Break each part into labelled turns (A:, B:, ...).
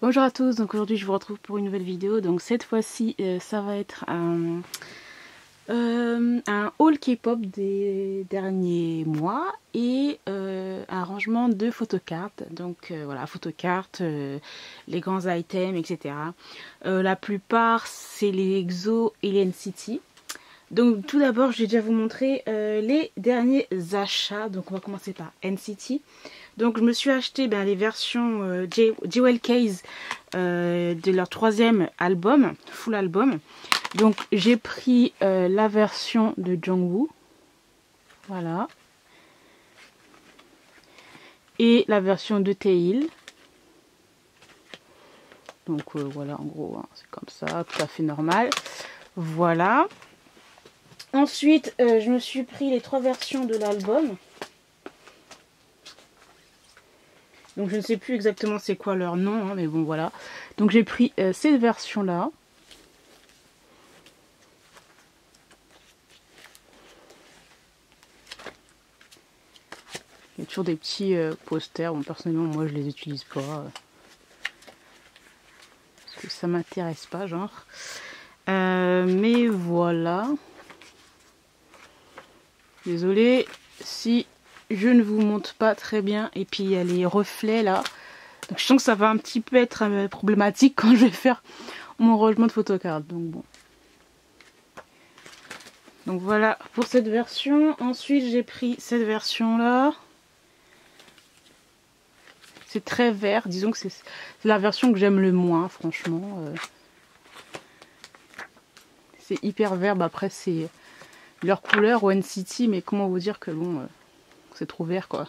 A: Bonjour à tous, donc aujourd'hui je vous retrouve pour une nouvelle vidéo. Donc cette fois-ci ça va être un haul K-pop des derniers mois et un rangement de photocartes. Donc voilà, photocartes, les grands items, etc. La plupart c'est les EXO et les NCT. Donc tout d'abord je vais déjà vous montrer les derniers achats. Donc on va commencer par NCT. Donc je me suis acheté les versions Jewel Case de leur 3e album, full album. Donc j'ai pris la version de Jungwoo, voilà, et la version de Taeil. Donc voilà, en gros, hein, c'est comme ça, tout à fait normal. Voilà. Ensuite, je me suis pris les 3 versions de l'album. Donc je ne sais plus exactement c'est quoi leur nom, hein, mais bon voilà. Donc j'ai pris cette version-là. Il y a toujours des petits posters. Bon, personnellement, moi je les utilise pas. Parce que ça m'intéresse pas, genre. Mais voilà. Désolée si je ne vous montre pas très bien. Et puis il y a les reflets là. Donc je sens que ça va un petit peu être problématique quand je vais faire mon rangement de photocards. Donc bon. Donc voilà pour cette version. Ensuite j'ai pris cette version là. C'est très vert. Disons que c'est la version que j'aime le moins, franchement. C'est hyper vert. Bah, après c'est leur couleur au NCT. Mais comment vous dire que bon, c'est trop vert quoi.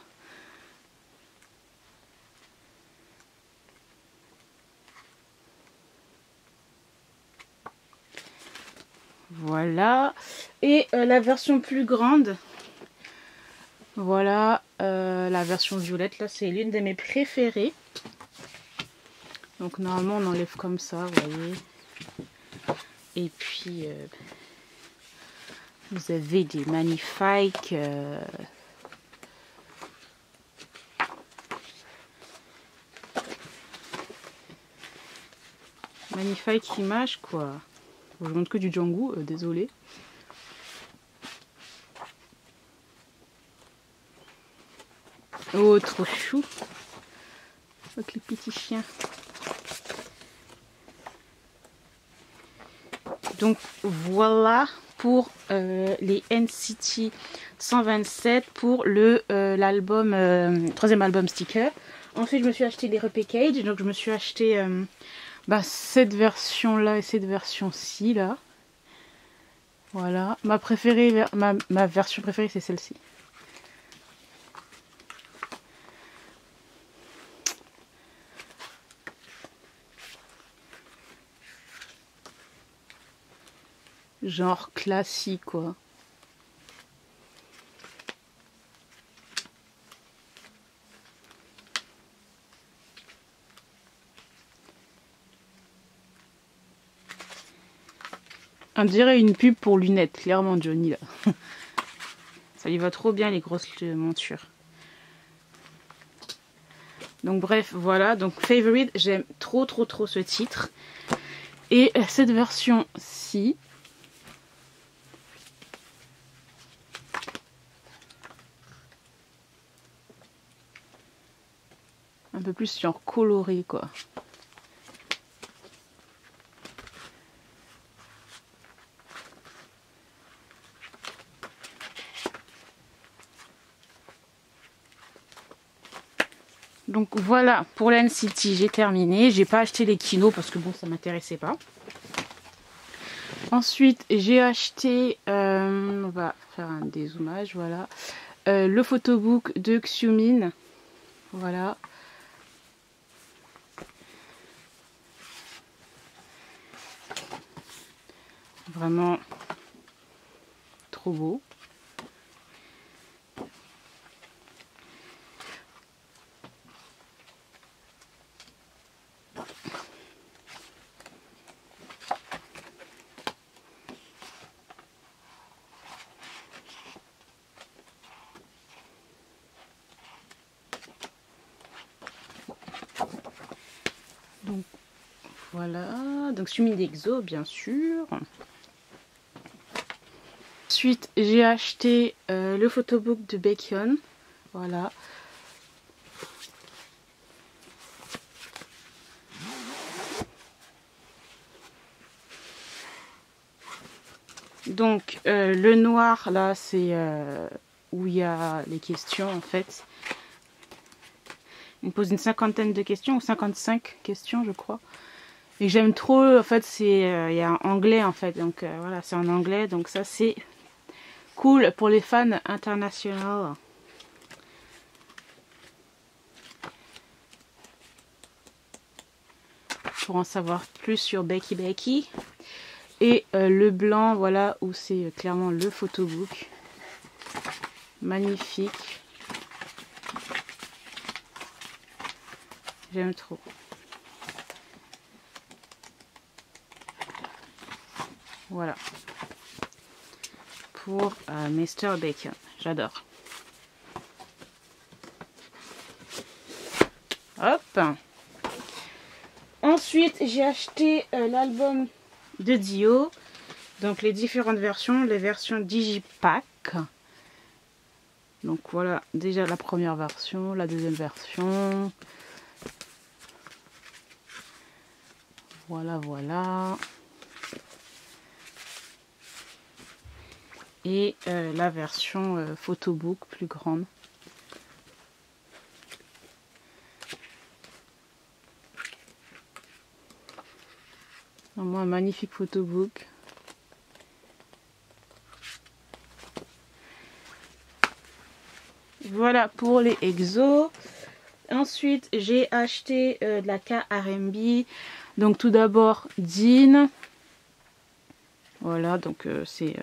A: Voilà. Et la version plus grande. Voilà. La version violette. Là, c'est l'une de mes préférées. Donc, normalement, on enlève comme ça, vous voyez. Et puis, vous avez des magnifiques... magnifiques images, quoi. Je vous montre que du Jungwoo, désolé. Oh, trop chou. Avec les petits chiens. Donc voilà pour les NCT 127 pour l'album 3e album Sticker. Ensuite je me suis acheté les repackage. Donc je me suis acheté cette version là et cette version ci là. Voilà. Ma préférée, ma version préférée c'est celle-ci. Genre classique quoi. On dirait une pub pour lunettes, clairement Johnny là. Ça lui va trop bien les grosses montures. Donc bref, voilà. Donc Favorite, j'aime trop ce titre. Et cette version-ci. Un peu plus genre coloré quoi. Donc voilà, pour l'NCT, j'ai terminé. J'ai pas acheté les kinos parce que bon, ça m'intéressait pas. Ensuite, j'ai acheté, on va faire un dézoomage, voilà. Le photobook de Xiumin. Voilà. Vraiment trop beau. Donc voilà, donc Sumi d'Exo bien sûr. Ensuite j'ai acheté le photobook de Baekhyun, voilà. Donc le noir là c'est où il y a les questions en fait. Il me pose une cinquantaine de questions ou 55 questions je crois. Et j'aime trop en fait c'est il y a un anglais en fait donc voilà c'est en anglais donc ça c'est cool pour les fans internationaux. Pour en savoir plus sur Becky Becky. Et le blanc, voilà, où c'est clairement le photobook. Magnifique. J'aime trop. Voilà. Pour Mr. Bacon. J'adore. Hop. Ensuite, j'ai acheté l'album de Dio. Donc les différentes versions, les versions Digipack. Donc voilà, déjà la première version, la deuxième version. Voilà, voilà. Et la version photobook plus grande. Vraiment un magnifique photobook. Voilà pour les exos. Ensuite, j'ai acheté de la KRMB. Donc tout d'abord, Dean. Voilà, donc c'est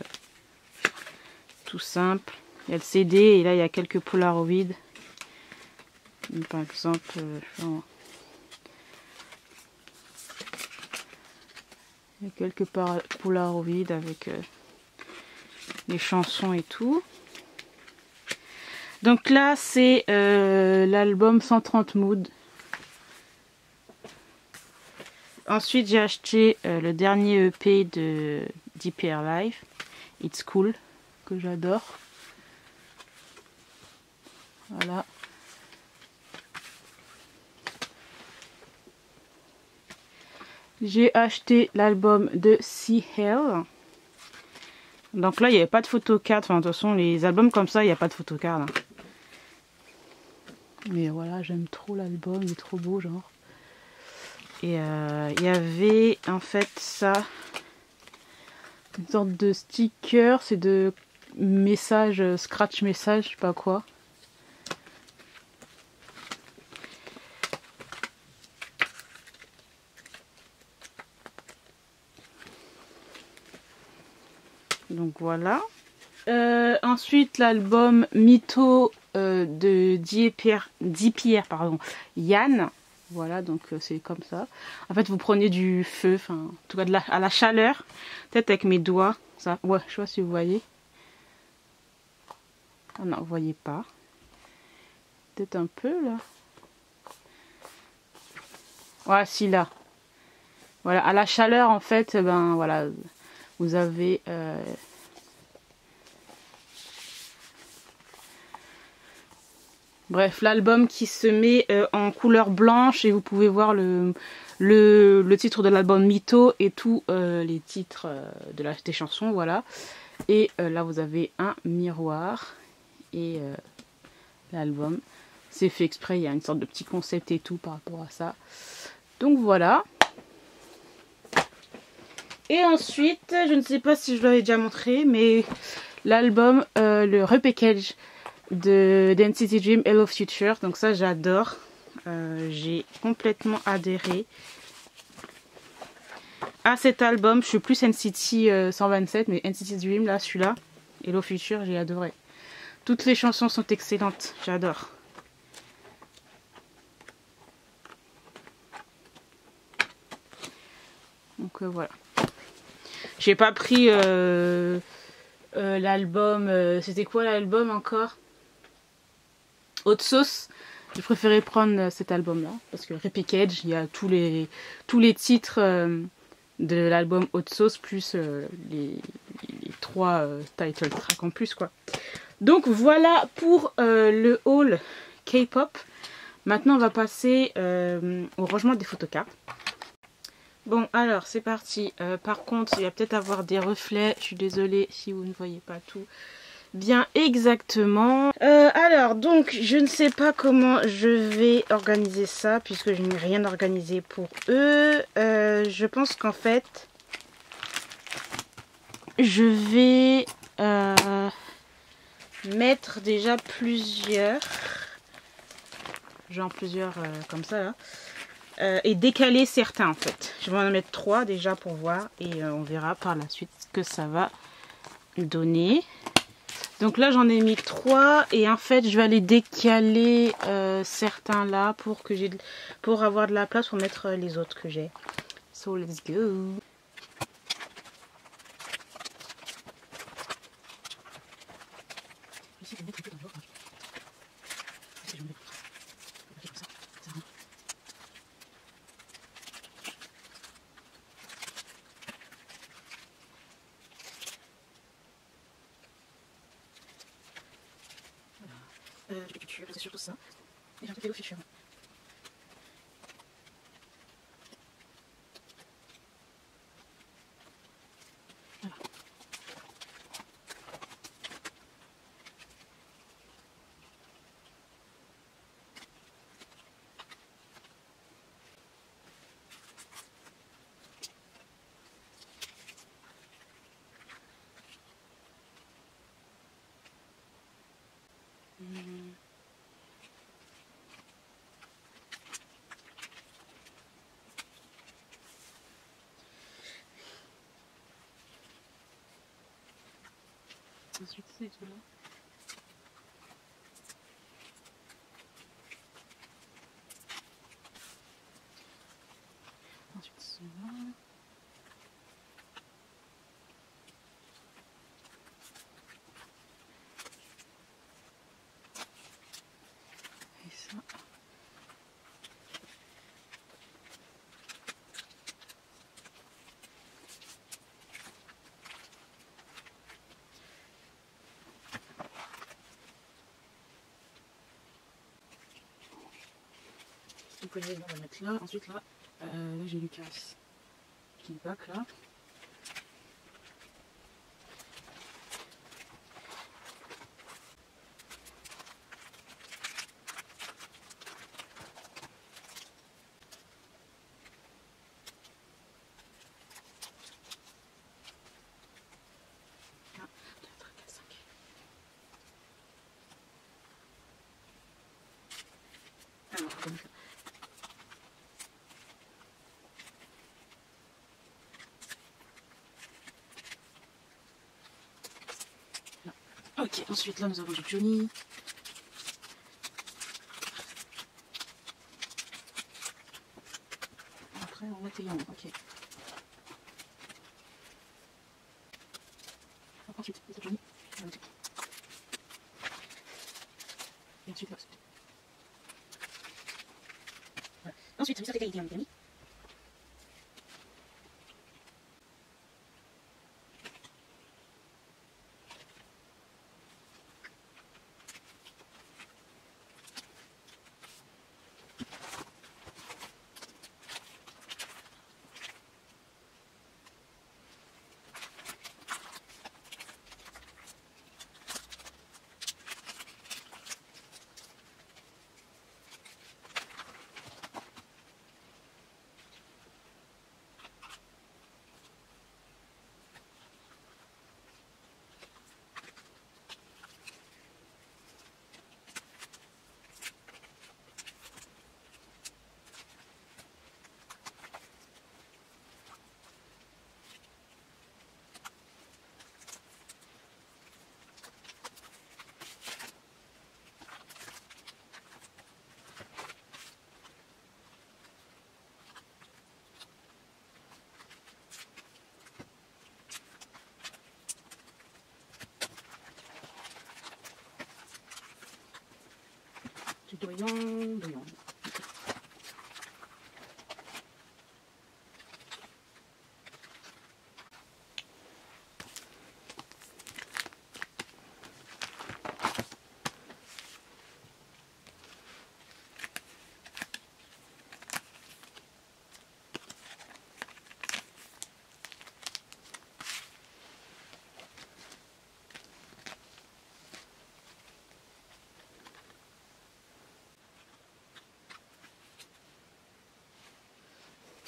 A: tout simple. Il y a le CD et là il y a quelques Polaroids. Par exemple, il y a quelques Polaroids avec les chansons et tout. Donc là c'est l'album 130 Mood. Ensuite j'ai acheté le dernier EP de DPR Live, It's Cool, que j'adore. Voilà. J'ai acheté l'album de Sea Hell. Donc là il n'y avait pas de photocard. Enfin de toute façon les albums comme ça il n'y a pas de photocard. Hein. Mais voilà, j'aime trop l'album, il est trop beau genre. Et il y avait en fait ça, une sorte de sticker, c'est de message, scratch message, je sais pas quoi. Donc voilà. Ensuite l'album Mytho de DPR, pardon, Yann. Voilà, donc c'est comme ça. En fait, vous prenez du feu, enfin, en tout cas à la chaleur. Peut-être avec mes doigts, ça. Ouais, je sais pas si vous voyez. Ah non, vous voyez pas. Peut-être un peu là. Ouais, si là. Voilà, à la chaleur en fait, ben voilà, vous avez bref, l'album qui se met en couleur blanche et vous pouvez voir le titre de l'album Mytho et tous les titres des chansons, voilà. Et là vous avez un miroir et l'album. C'est fait exprès, il y a une sorte de petit concept et tout par rapport à ça. Donc voilà. Et ensuite, je ne sais pas si je l'avais déjà montré, mais l'album, le repackage de NCT Dream Hello Future. Donc ça, j'adore. J'ai complètement adhéré à cet album. Je suis plus NCT 127, mais NCT Dream, là, celui-là, Hello Future, j'ai adoré. Toutes les chansons sont excellentes. J'adore. Donc voilà. J'ai pas pris l'album. C'était quoi l'album encore? Haute Sauce. J'ai préféré prendre cet album-là, parce que Repackage, il y a tous les titres de l'album Hot Sauce, plus les 3 title tracks en plus, quoi. Donc voilà pour le haul K-pop. Maintenant, on va passer au rangement des photocards. Bon, alors, c'est parti. Par contre, il va peut-être avoir des reflets. Je suis désolée si vous ne voyez pas tout bien exactement. Alors, donc, je ne sais pas comment je vais organiser ça, puisque je n'ai rien organisé pour eux. Je pense qu'en fait, je vais mettre déjà plusieurs, genre plusieurs comme ça là. Et décaler certains en fait. Je vais en mettre 3 déjà pour voir et on verra par la suite ce que ça va donner. Donc là j'en ai mis 3 et en fait je vais aller décaler certains là pour avoir de la place pour mettre les autres que j'ai. So let's go. C'est surtout ça. Et j'ai un truc fichu. Voilà. Ensuite, c'est tout là. Ensuite, cela. Et ça. Donc on va mettre là. Ensuite là, j'ai Lucas qui est back là. Ok, ensuite là nous avons du Johnny. Après on a Taeyong, ok. Ensuite, c'est Johnny. Et ensuite là. Voilà. Ensuite, ça c'est Taeyong. doyon.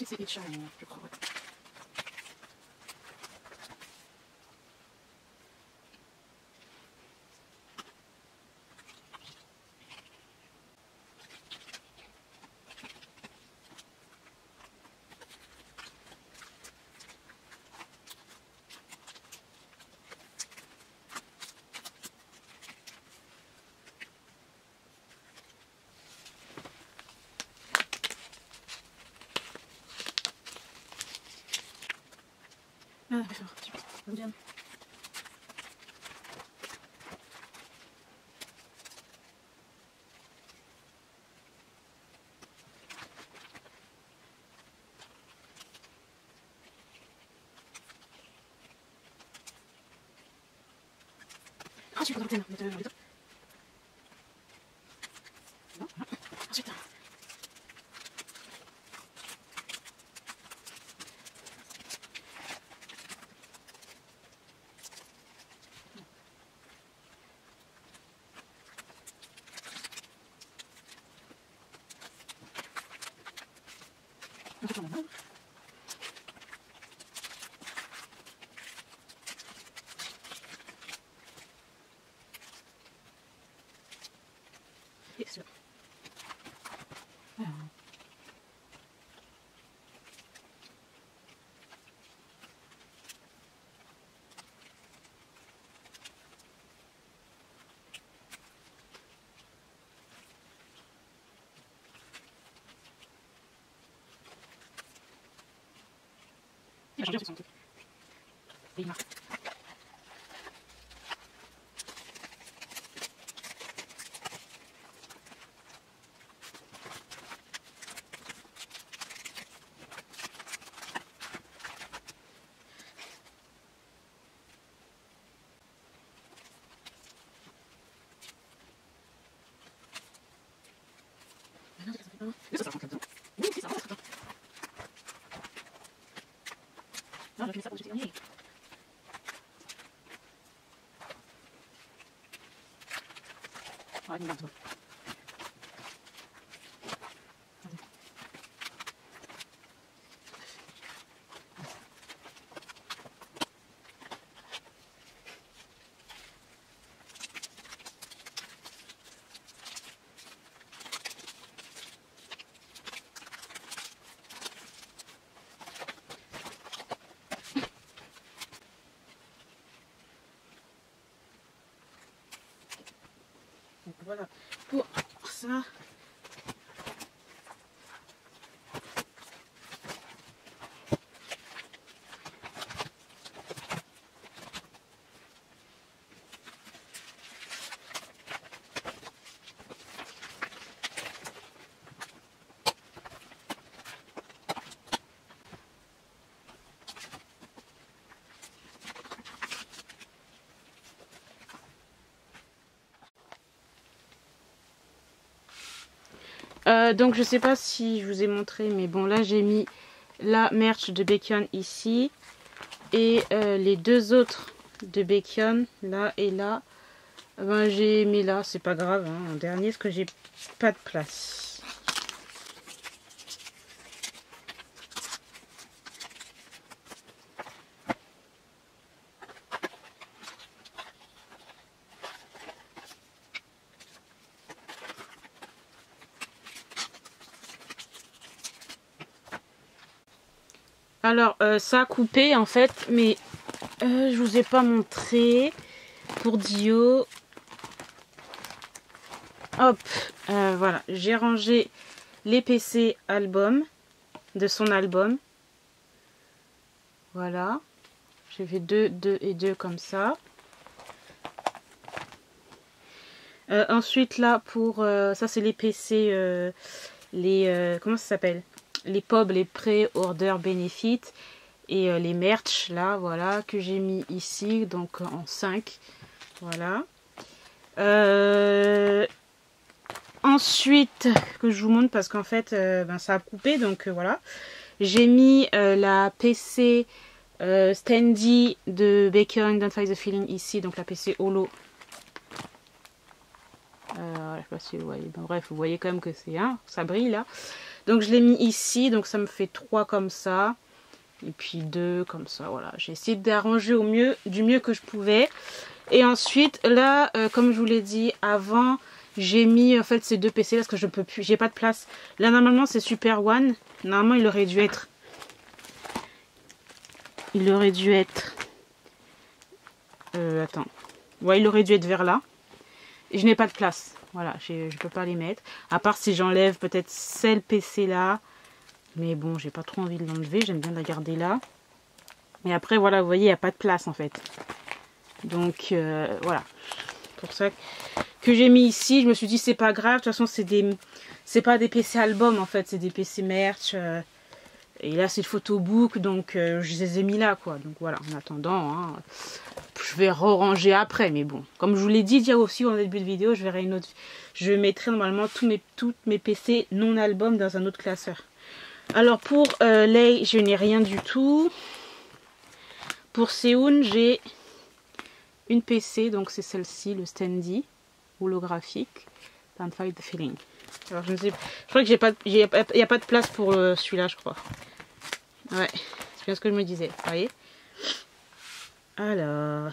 A: C'est des charmes, je crois. Ah, d'accord, super, bien. Ah, tu peux rajouter les deux. Non, voilà. Ensuite, on va et celui-là. Il va changer en fonction de tout. Et il marque. Mais ça, ça rentre là-dedans. Oui, si, ça rentre là-dedans. Non, je vais ça pour le dernier. Ah, il me donc voilà pour ça. Donc je sais pas si je vous ai montré, mais bon là j'ai mis la merch de Bacon ici et les deux autres de Bacon là et là. Ben, j'ai mis là, c'est pas grave, hein, en dernier parce que j'ai pas de place. Alors ça a coupé en fait, mais je vous ai pas montré pour Dio. Hop, voilà, j'ai rangé les PC albums de son album. Voilà, j'ai fait 2, 2 et 2 comme ça. Ensuite là pour ça c'est les PC, comment ça s'appelle, les POB, les pré-order benefit et les merch là, voilà, que j'ai mis ici, donc en 5, voilà. Ensuite que je vous montre parce qu'en fait ben, ça a coupé, donc voilà, j'ai mis la PC standy de Baker Don't Fight the Feeling ici, donc la PC holo. Je sais pas si vous voyez, ben, bref, vous voyez quand même que c'est ça brille là. Donc je l'ai mis ici, donc ça me fait 3 comme ça. Et puis 2 comme ça, voilà. J'ai essayé d'arranger au mieux, du mieux que je pouvais. Et ensuite, là, comme je vous l'ai dit avant, j'ai mis en fait ces 2 PC parce que je peux plus, j'ai pas de place. Là, normalement, c'est Super One. Normalement, il aurait dû être. Attends. Ouais, il aurait dû être vers là. Et je n'ai pas de place. Voilà, je peux pas les mettre. À part si j'enlève peut-être celle PC là. Mais bon, j'ai pas trop envie de l'enlever. J'aime bien la garder là. Et après, voilà, vous voyez, il n'y a pas de place en fait. Donc, voilà. Pour ça que j'ai mis ici. Je me suis dit, c'est pas grave. De toute façon, c'est pas des PC album en fait. C'est des PC merch. Et là, c'est le photobook. Donc, je les ai mis là, quoi. Donc, voilà, en attendant. Je vais ranger après. Mais bon, comme je vous l'ai dit déjà aussi au début de vidéo, je mettrai normalement toutes mes PC non album dans un autre classeur. Alors pour Lei, je n'ai rien du tout. Pour Seoun, j'ai une PC, donc c'est celle-ci, le standy holographique. Don't Fight the Feeling. Alors je ne sais pas, je crois que il n'y a pas de place pour celui-là, je crois. Ouais, c'est bien ce que je me disais, vous voyez. Alors...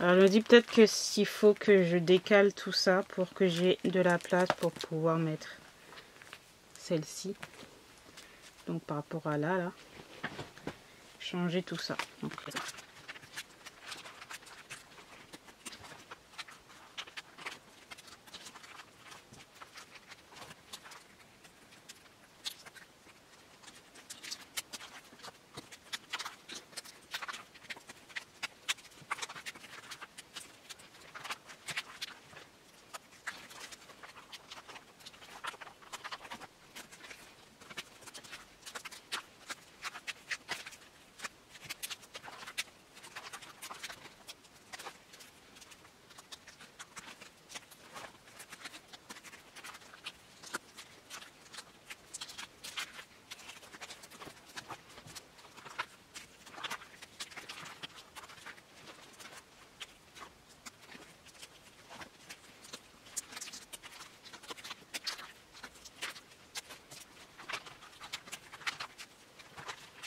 A: Alors je me dis peut-être que s'il faut que je décale tout ça pour que j'ai de la place pour pouvoir mettre celle-ci. Donc par rapport à là, changer tout ça. Donc,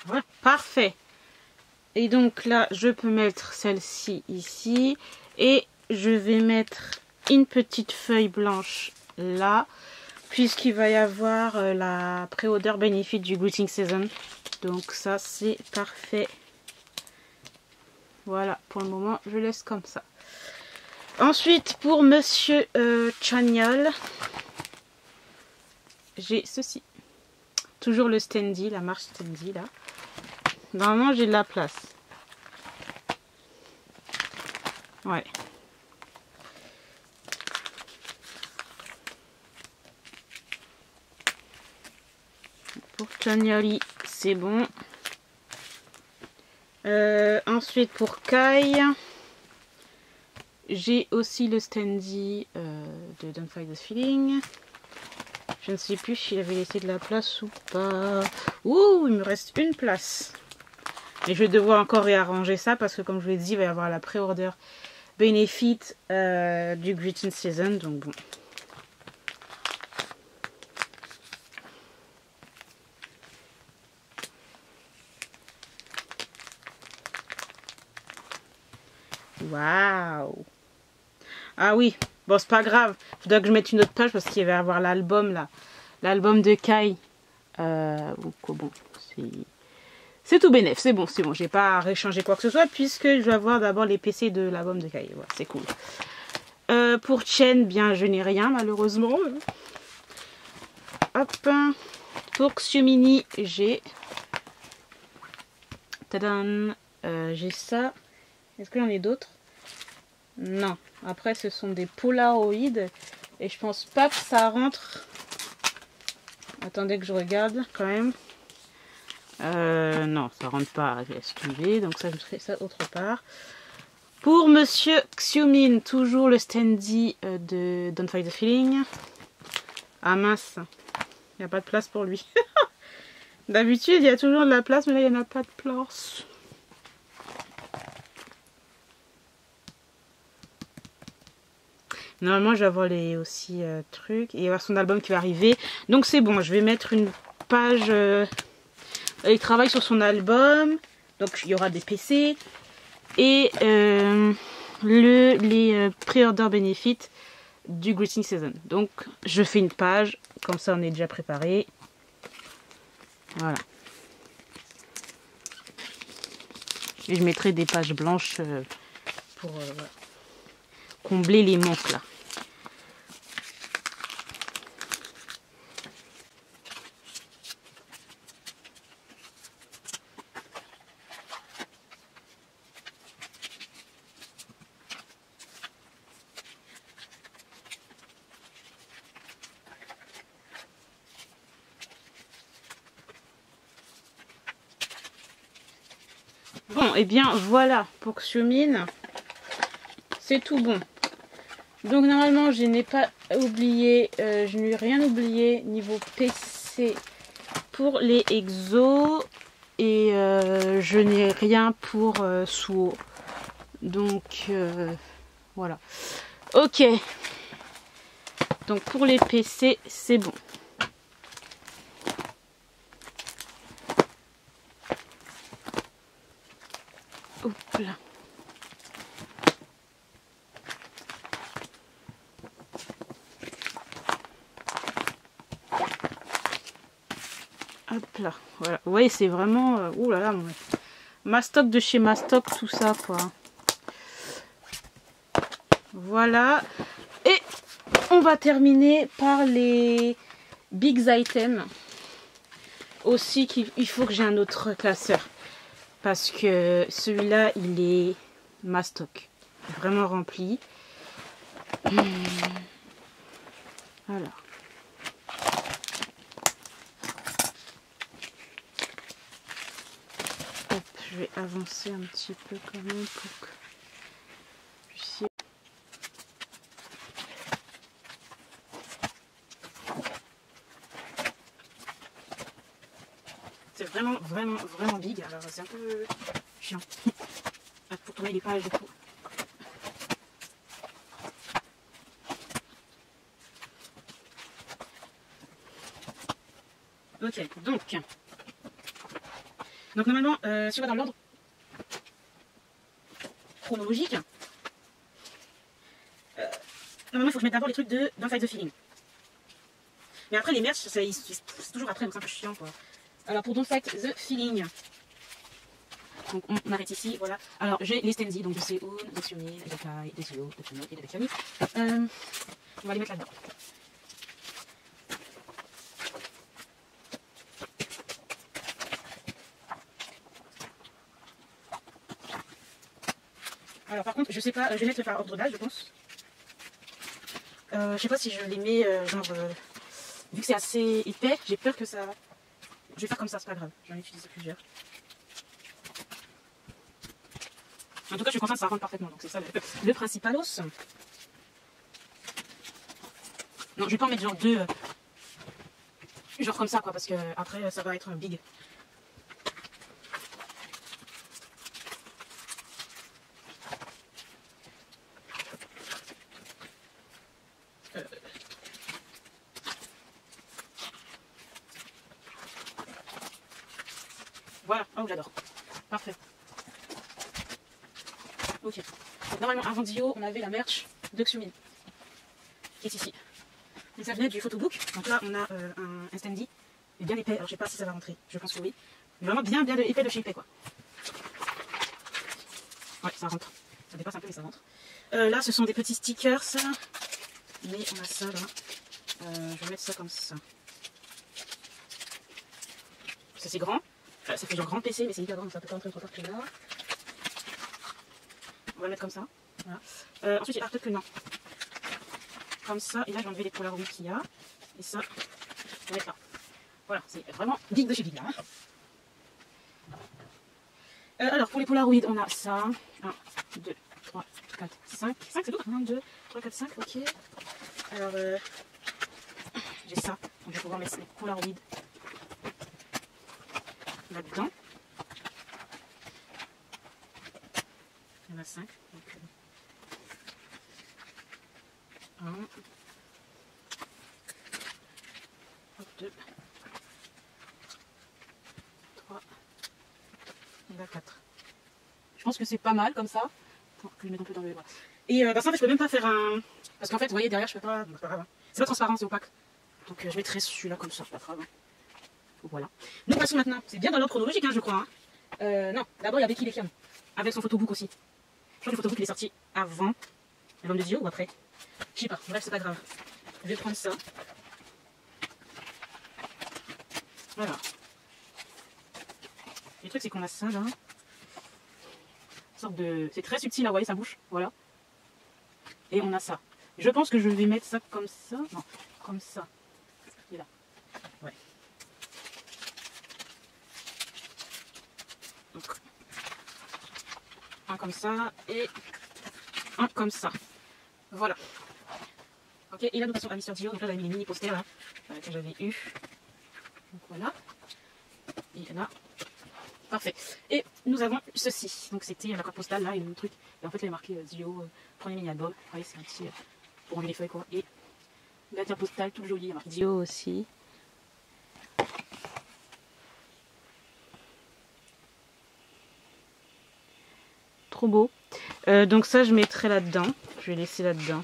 A: voilà, parfait. Et donc là, je peux mettre celle-ci ici. Et je vais mettre une petite feuille blanche là. Puisqu'il va y avoir la pré-order benefit du Greeting Season. Donc ça, c'est parfait. Voilà, pour le moment, je laisse comme ça. Ensuite, pour Monsieur Chanyol, j'ai ceci. Toujours le standy, la marche standy là. Normalement, j'ai de la place. Ouais. Pour Chanyoli, c'est bon. Ensuite, pour Kai, j'ai aussi le standy de Don't Fight the Feeling. Je ne sais plus s'il avait laissé de la place ou pas. Ouh, il me reste une place. Et je vais devoir encore réarranger ça parce que comme je vous l'ai dit, il va y avoir la pré-order benefit du Greeting Season. Donc bon. Waouh. Ah oui, bon c'est pas grave. Il faudra que je mette une autre page parce qu'il va y avoir l'album là. L'album de Kai. Donc bon, c'est tout bénef, c'est bon, j'ai pas à réchanger quoi que ce soit puisque je vais avoir d'abord les PC de l'album de Kai, voilà, c'est cool. Pour Chen, bien je n'ai rien malheureusement. Hop. Pour Xiumini, j'ai Tadam. J'ai ça. Est-ce qu'il y en a d'autres? Non. Après, ce sont des Polaroid. Et je pense pas que ça rentre. Attendez que je regarde quand même. Non, ça rentre pas. Laisse tomber. Donc ça, je ferai ça autre part. Pour Monsieur Xiumin, toujours le standy de Don't Fight the Feeling. Ah mince, il n'y a pas de place pour lui. D'habitude, il y a toujours de la place, mais là, il n'y en a pas de place. Normalement, je vais avoir les aussi trucs. Et il va y avoir son album qui va arriver. Donc c'est bon, je vais mettre une page... il travaille sur son album. Donc il y aura des PC. Et les pré-order benefits du Greeting Season. Donc je fais une page. Comme ça, on est déjà préparé. Voilà. Et je mettrai des pages blanches pour... combler les manques là. Bon, et bien voilà pour Xiumin. C'est tout bon. Donc normalement je n'ai pas oublié, je n'ai rien oublié niveau PC pour les exos et je n'ai rien pour Suo. Donc voilà. Ok. Donc pour les PC c'est bon. Hop là. Hop là, voilà. Vous voyez, c'est vraiment... ouh là là, ma stock de chez Mastock, tout ça, quoi. Voilà. Et on va terminer par les big items. Aussi, il faut que j'ai un autre classeur. Parce que celui-là, il est Mastock. Vraiment rempli. Alors. Je vais avancer un petit peu quand même pour que vous puissiez... C'est vraiment big, alors c'est un peu chiant pour tourner les pages et tout. Ok, donc normalement, si on va dans l'ordre chronologique, normalement il faut que je mette d'abord les trucs de Don't Fight the Feeling. Mais après les merch, c'est toujours après, donc c'est un peu chiant quoi. Alors pour Don't Fight the Feeling, donc on arrête ici, voilà. Alors j'ai les standy, donc de Seoul, de Xiumin, de Kai, de Zio, de Chuno et de Bekami. On va les mettre là-dedans. Alors par contre, je sais pas, je vais mettre par ordre d'âge, je pense. Je sais pas si je les mets genre vu que c'est assez épais, j'ai peur que ça. Je vais faire comme ça, c'est pas grave. J'en ai utilisé plusieurs. En tout cas, je suis contente, ça rentre parfaitement. Donc c'est ça le principalos. Non, je vais pas en mettre genre deux, genre comme ça quoi, parce que après ça va être un big. Voilà, oh j'adore. Parfait. Ok. Donc, normalement avant Dio, on avait la merch de Xiumin. Qui est ici. Donc ça venait du photobook. Donc là on a un standy. Bien épais. Alors je sais pas si ça va rentrer. Je pense que oui. Mais vraiment bien épais de chez épais quoi. Ouais, ça rentre. Ça dépasse un peu mais ça rentre. Là ce sont des petits stickers. Mais on a ça là. Je vais mettre ça comme ça. Parce que c'est grand. Ça fait genre grand PC, mais c'est hyper grand, ça peut pas rentrer trop tard que là. On va le mettre comme ça. Voilà. Ensuite, peut-être que non. Comme ça, et là, je vais enlever les Polaroids qu'il y a. Et ça, je vais mettre là. Voilà, c'est vraiment geek de chez geek là. Alors, pour les Polaroids, on a ça. 1, 2, 3, 4, 5. 5, c'est tout. 1, 2, 3, 4, 5, ok. Alors, j'ai ça. Donc, je vais pouvoir mettre les Polaroids là-dedans. Il y en a 5. Donc, 1, 2, 3, il y en a 4. Je pense que c'est pas mal comme ça. Attends, je vais le mettre un peu dans le... Voilà. Et dans ça, en fait, je peux même pas faire un... Parce qu'en fait, vous voyez, derrière, je peux pas... C'est pas grave. Hein. C'est pas transparent, c'est opaque. Donc, je mettrai celui-là comme ça, c'est pas grave. Hein. Voilà. Nous passons maintenant. C'est bien dans l'ordre chronologique, hein, je crois. Hein. Non, d'abord, il y a Becky Leckham. Avec son photobook aussi. Je crois que le photobook, il est sorti avant l'album de Dio ou après. Je sais pas. Bref, c'est pas grave. Je vais prendre ça. Voilà. Le truc, c'est qu'on a ça, là. Sorte de... C'est très subtil, là, vous voyez sa bouche. Voilà. Et on a ça. Je pense que je vais mettre ça comme ça. Non, comme ça. Et là. Ouais. Donc, un comme ça et un comme ça. Voilà. Ok, et là nous passons à Mister Dio. Donc là j'avais mis les mini posters là, que j'avais eu. Donc voilà. Et là. Parfait. Et nous avons ceci. Donc c'était la carte postale là et le truc. Et en fait il est marqué Dio, premier mini album. Vous voyez, c'est un petit pour enlever les feuilles quoi. Et la carte postale toute jolie, il y a marqué Dio aussi. Trop beau. Donc ça je mettrai là-dedans. Je vais laisser là-dedans.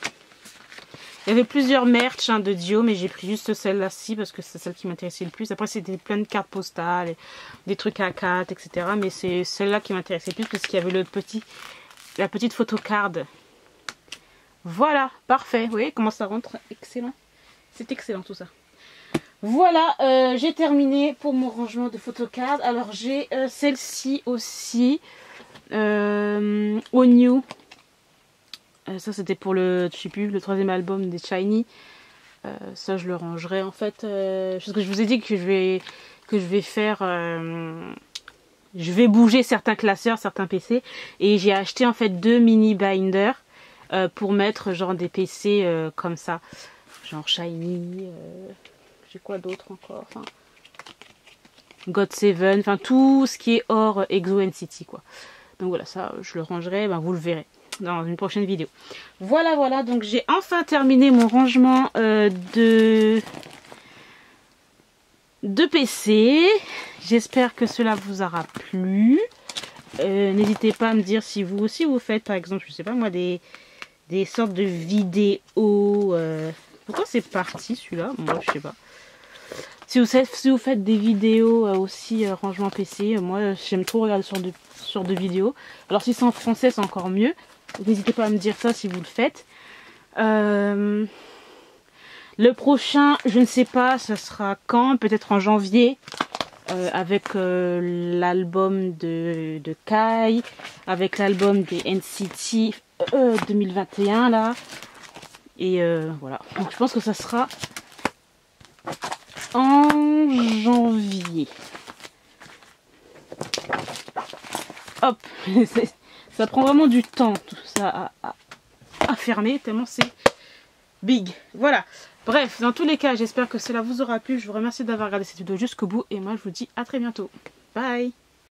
A: Il y avait plusieurs merch de Dio, mais j'ai pris juste celle-là-ci parce que c'est celle qui m'intéressait le plus. Après c'était plein de cartes postales, et des trucs A4, etc. Mais c'est celle-là qui m'intéressait le plus parce qu'il y avait la petite photocard. Voilà, parfait. Vous voyez comment ça rentre? Excellent. C'est excellent tout ça. Voilà, j'ai terminé pour mon rangement de photocard. Alors j'ai celle-ci aussi. Au New. Ça c'était pour le, je sais plus, le 3e album des Shiny. Ça je le rangerai en fait. Parce que je vous ai dit que je vais faire... je vais bouger certains classeurs, certains PC. Et j'ai acheté en fait 2 mini binders pour mettre genre des PC comme ça. Genre Shiny. J'ai quoi d'autre encore, enfin, God7. Enfin tout ce qui est hors Exo NCT quoi. Donc voilà, ça je le rangerai, ben, vous le verrez dans une prochaine vidéo. Voilà, voilà, donc j'ai enfin terminé mon rangement de PC. J'espère que cela vous aura plu. N'hésitez pas à me dire si vous aussi vous faites, par exemple, je sais pas moi, des sortes de vidéos. Pourquoi c'est parti celui-là? Moi, je sais pas. Si vous faites des vidéos aussi rangement PC, moi j'aime trop regarder ce genre de vidéos. Alors si c'est en français, c'est encore mieux. N'hésitez pas à me dire ça si vous le faites. Le prochain, je ne sais pas, ça sera quand, peut-être en janvier, avec l'album de Kai, avec l'album des NCT 2021 là. Et voilà. Donc je pense que ça sera en janvier. Hop. Ça prend vraiment du temps tout ça à fermer, tellement c'est big. Voilà. Bref, dans tous les cas, j'espère que cela vous aura plu. Je vous remercie d'avoir regardé cette vidéo jusqu'au bout. Et moi, je vous dis à très bientôt. Bye.